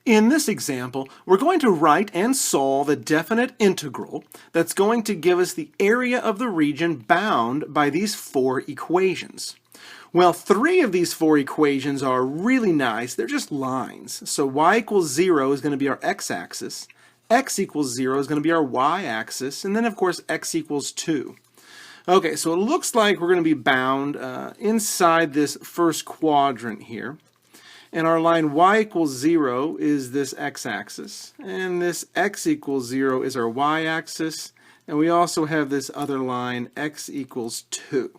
In this example, we're going to write and solve a definite integral that's going to give us the area of the region bound by these four equations. Well, three of these four equations are really nice. They're just lines. So y equals 0 is going to be our x-axis, x equals 0 is going to be our y-axis, and then of course x equals 2. Okay, so it looks like we're going to be bound inside this first quadrant here. And our line y equals 0 is this x-axis, and this x equals 0 is our y-axis, and we also have this other line, x equals 2.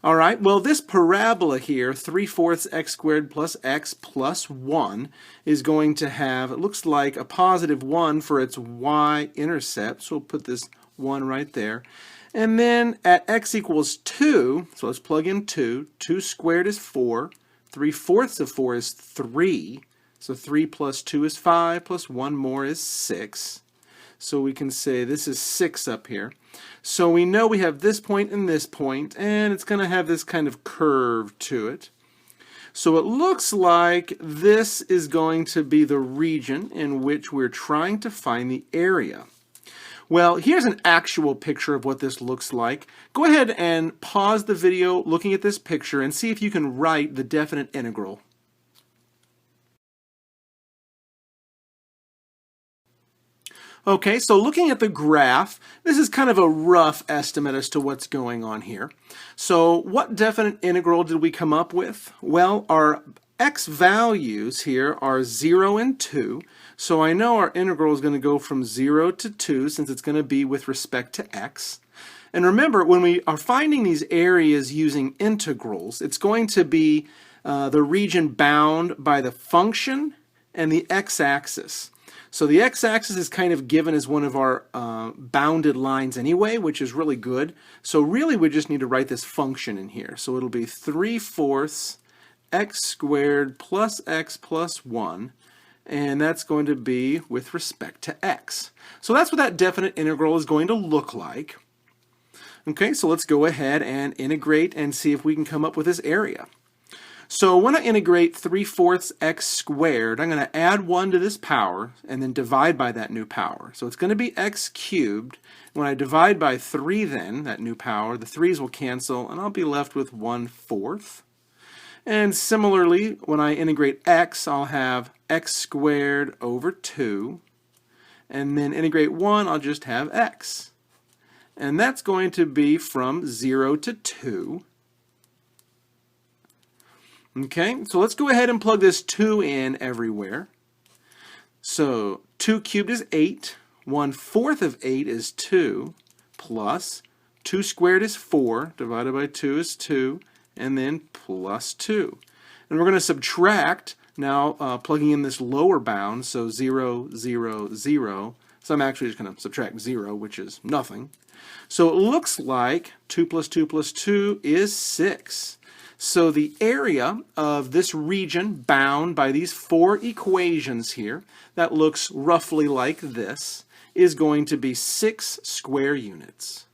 All right, well, this parabola here, 3/4 x squared plus x plus 1, is going to have, it looks like, a positive 1 for its y-intercept, so we'll put this 1 right there. And then at x equals 2, so let's plug in 2, 2 squared is 4, 3/4 of 4 is 3, so 3 plus 2 is 5, plus 1 more is 6. So we can say this is 6 up here. So we know we have this point and this point, and it's going to have this kind of curve to it. So it looks like this is going to be the region in which we're trying to find the area. Well, here's an actual picture of what this looks like. Go ahead and pause the video looking at this picture and see if you can write the definite integral. Okay, so looking at the graph, this is kind of a rough estimate as to what's going on here. So what definite integral did we come up with? Well, our x values here are 0 and 2. So I know our integral is going to go from 0 to 2 since it's going to be with respect to x. And remember, when we are finding these areas using integrals, it's going to be the region bound by the function and the x-axis. So the x-axis is kind of given as one of our bounded lines anyway, which is really good. So really we just need to write this function in here. So it'll be 3/4 x squared plus x plus 1. And that's going to be with respect to x. So that's what that definite integral is going to look like. Okay, so let's go ahead and integrate and see if we can come up with this area. So when I integrate 3/4 x squared, I'm going to add 1 to this power and then divide by that new power. So it's going to be x cubed. When I divide by 3 then, that new power, the 3's will cancel and I'll be left with 1/4. And similarly, when I integrate x, I'll have x squared over 2. And then integrate 1, I'll just have x. And that's going to be from 0 to 2. Okay, so let's go ahead and plug this 2 in everywhere. So 2 cubed is 8. 1/4 of 8 is 2. Plus 2 squared is 4. Divided by 2 is 2. And then plus 2. And we're going to subtract, now plugging in this lower bound, so 0, 0, 0. So I'm actually just going to subtract 0, which is nothing. So it looks like 2 plus 2 plus 2 is 6. So the area of this region bound by these four equations here, that looks roughly like this, is going to be 6 square units.